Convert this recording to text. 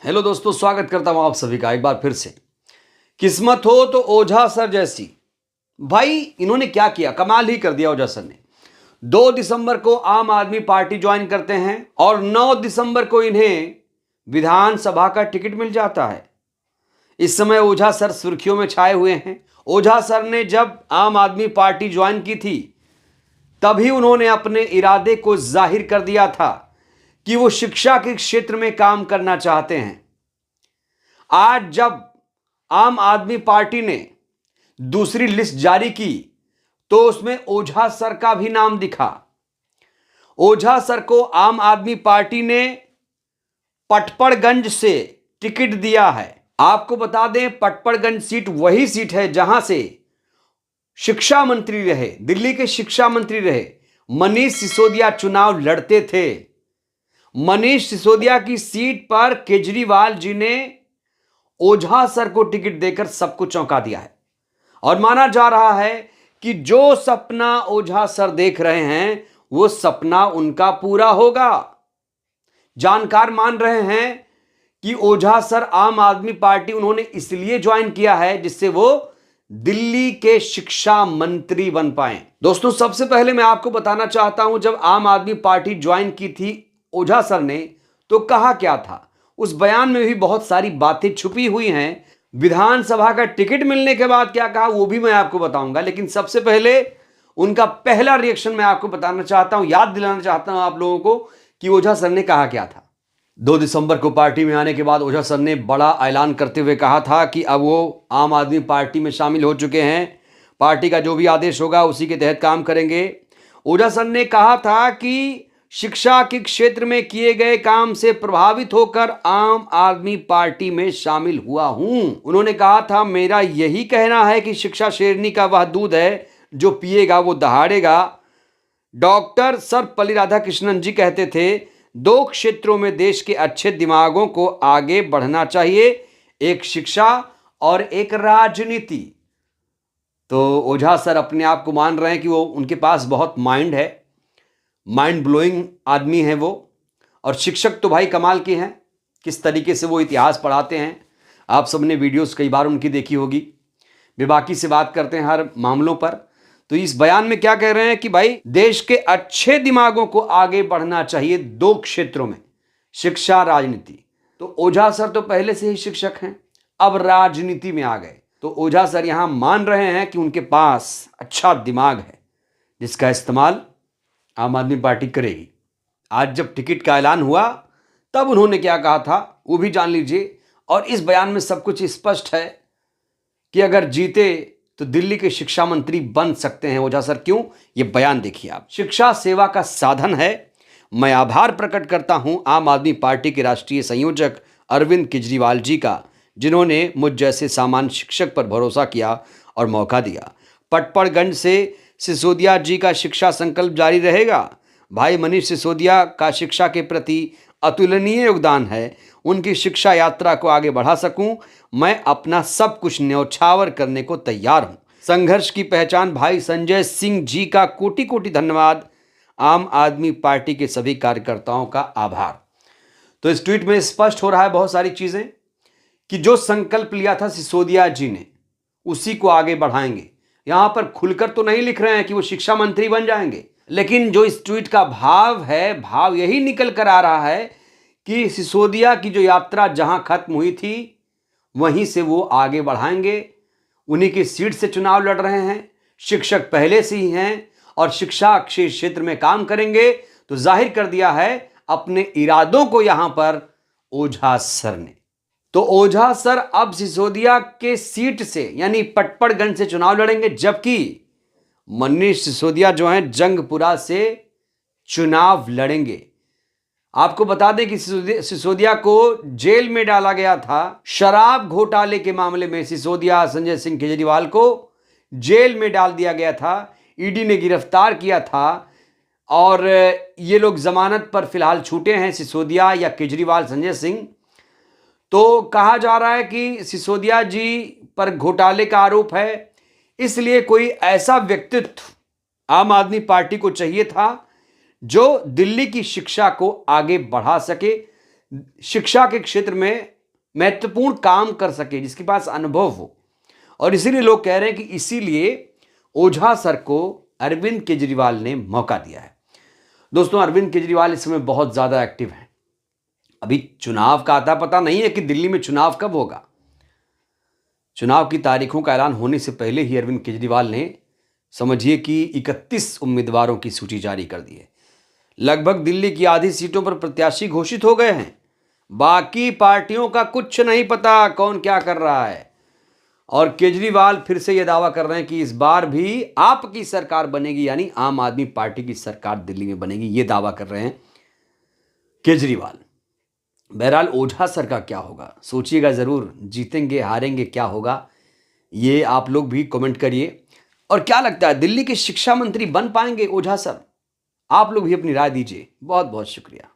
Hello दोस्तों, स्वागत करता हूं आप सभी का एक बार फिर से। किस्मत हो तो ओझा सर जैसी। भाई इन्होंने क्या किया, कमाल ही कर दिया ओझा सर ने। 2 दिसंबर को आम आदमी पार्टी ज्वाइन करते हैं और 9 दिसंबर को इन्हें विधानसभा का टिकट मिल जाता है। इस समय ओझा सर सुर्खियों में छाए हुए हैं। ओझा सर ने जब आम आदमी पार्टी ज्वाइन की थी तभी उन्होंने अपने इरादे को जाहिर कर दिया था कि वो शिक्षा के क्षेत्र में काम करना चाहते हैं। आज जब आम आदमी पार्टी ने दूसरी लिस्ट जारी की तो उसमें ओझा सर का भी नाम दिखा। ओझा सर को आम आदमी पार्टी ने पटपड़गंज से टिकट दिया है। आपको बता दें, पटपड़गंज सीट वही सीट है जहां से शिक्षा मंत्री रहे, दिल्ली के शिक्षा मंत्री रहे मनीष सिसोदिया चुनाव लड़ते थे। मनीष सिसोदिया की सीट पर केजरीवाल जी ने ओझा सर को टिकट देकर सबको चौंका दिया है और माना जा रहा है कि जो सपना ओझा सर देख रहे हैं वो सपना उनका पूरा होगा। जानकार मान रहे हैं कि ओझा सर आम आदमी पार्टी उन्होंने इसलिए ज्वाइन किया है जिससे वो दिल्ली के शिक्षा मंत्री बन पाए। दोस्तों, सबसे पहले मैं आपको बताना चाहता हूं, जब आम आदमी पार्टी ज्वाइन की थी ओझा सर ने तो कहा क्या था। उस बयान में भी बहुत सारी बातें छुपी हुई हैं। विधानसभा का टिकट मिलने के बाद क्या कहा वो भी मैं आपको बताऊंगा, लेकिन सबसे पहले उनका पहला रिएक्शन मैं आपको बताना चाहता हूं, याद दिलाना चाहता हूं आप लोगों को कि ओझा सर ने कहा क्या था। 2 दिसंबर को पार्टी में आने के बाद ओझा सर ने बड़ा ऐलान करते हुए कहा था कि अब वो आम आदमी पार्टी में शामिल हो चुके हैं। पार्टी का जो भी आदेश होगा उसी के तहत काम करेंगे। ओझा सर ने कहा था कि शिक्षा के क्षेत्र में किए गए काम से प्रभावित होकर आम आदमी पार्टी में शामिल हुआ हूं। उन्होंने कहा था, मेरा यही कहना है कि शिक्षा शेरनी का वह दूध है जो पिएगा वो दहाड़ेगा। डॉक्टर सर्वपल्ली राधाकृष्णन जी कहते थे, 2 क्षेत्रों में देश के अच्छे दिमागों को आगे बढ़ना चाहिए, एक शिक्षा और एक राजनीति। तो ओझा सर अपने आप को मान रहे हैं कि वो उनके पास बहुत माइंड है, माइंड ब्लोइंग आदमी है वो। और शिक्षक तो भाई कमाल के हैं, किस तरीके से वो इतिहास पढ़ाते हैं आप सबने वीडियोस कई बार उनकी देखी होगी। बेबाकी से बात करते हैं हर मामलों पर। तो इस बयान में क्या कह रहे हैं कि भाई देश के अच्छे दिमागों को आगे बढ़ना चाहिए 2 क्षेत्रों में, शिक्षा राजनीति। तो ओझा सर तो पहले से ही शिक्षक हैं, अब राजनीति में आ गए। तो ओझा सर यहां मान रहे हैं कि उनके पास अच्छा दिमाग है जिसका इस्तेमाल आम आदमी पार्टी करेगी। आज जब टिकट का ऐलान हुआ तब उन्होंने क्या कहा था वो भी जान लीजिए। और इस बयान में सब कुछ स्पष्ट है कि अगर जीते तो दिल्ली के शिक्षा मंत्री बन सकते हैं ओझा सर। क्यों, ये बयान देखिए आप। शिक्षा सेवा का साधन है। मैं आभार प्रकट करता हूं आम आदमी पार्टी के राष्ट्रीय संयोजक अरविंद केजरीवाल जी का, जिन्होंने मुझ जैसे सामान्य शिक्षक पर भरोसा किया और मौका दिया। पटपड़गंज से सिसोदिया जी का शिक्षा संकल्प जारी रहेगा। भाई मनीष सिसोदिया का शिक्षा के प्रति अतुलनीय योगदान है। उनकी शिक्षा यात्रा को आगे बढ़ा सकूं, मैं अपना सब कुछ न्यौछावर करने को तैयार हूं। संघर्ष की पहचान भाई संजय सिंह जी का कोटि कोटि धन्यवाद। आम आदमी पार्टी के सभी कार्यकर्ताओं का आभार। तो इस ट्वीट में स्पष्ट हो रहा है बहुत सारी चीजें कि जो संकल्प लिया था सिसोदिया जी ने उसी को आगे बढ़ाएंगे। यहां पर खुलकर तो नहीं लिख रहे हैं कि वो शिक्षा मंत्री बन जाएंगे, लेकिन जो इस ट्वीट का भाव है, भाव यही निकल कर आ रहा है कि सिसोदिया की जो यात्रा जहां खत्म हुई थी वहीं से वो आगे बढ़ाएंगे। उन्हीं की सीट से चुनाव लड़ रहे हैं, शिक्षक पहले से ही हैं और शिक्षा के क्षेत्र में काम करेंगे। तो जाहिर कर दिया है अपने इरादों को यहां पर ओझा सर ने। तो ओझा सर अब सिसोदिया के सीट से यानी पटपड़गंज से चुनाव लड़ेंगे, जबकि मनीष सिसोदिया जो हैं जंगपुरा से चुनाव लड़ेंगे। आपको बता दें कि सिसोदिया को जेल में डाला गया था शराब घोटाले के मामले में। सिसोदिया संजय सिंह केजरीवाल को जेल में डाल दिया गया था, ईडी ने गिरफ्तार किया था और ये लोग जमानत पर फिलहाल छूटे हैं, सिसोदिया या केजरीवाल संजय सिंह। तो कहा जा रहा है कि सिसोदिया जी पर घोटाले का आरोप है, इसलिए कोई ऐसा व्यक्तित्व आम आदमी पार्टी को चाहिए था जो दिल्ली की शिक्षा को आगे बढ़ा सके, शिक्षा के क्षेत्र में महत्वपूर्ण काम कर सके, जिसके पास अनुभव हो। और इसीलिए लोग कह रहे हैं कि इसीलिए ओझा सर को अरविंद केजरीवाल ने मौका दिया है। दोस्तों, अरविंद केजरीवाल इस समय बहुत ज़्यादा एक्टिव हैं। अभी चुनाव का आता पता नहीं है कि दिल्ली में चुनाव कब होगा। चुनाव की तारीखों का ऐलान होने से पहले ही अरविंद केजरीवाल ने समझिए कि 31 उम्मीदवारों की सूची जारी कर दी है। लगभग दिल्ली की आधी सीटों पर प्रत्याशी घोषित हो गए हैं। बाकी पार्टियों का कुछ नहीं पता कौन क्या कर रहा है। और केजरीवाल फिर से यह दावा कर रहे हैं कि इस बार भी आपकी सरकार बनेगी, यानी आम आदमी पार्टी की सरकार दिल्ली में बनेगी, यह दावा कर रहे हैं केजरीवाल। बहरहाल ओझा सर का क्या होगा सोचिएगा ज़रूर। जीतेंगे हारेंगे क्या होगा ये आप लोग भी कमेंट करिए। और क्या लगता है दिल्ली के शिक्षा मंत्री बन पाएंगे ओझा सर? आप लोग भी अपनी राय दीजिए। बहुत बहुत शुक्रिया।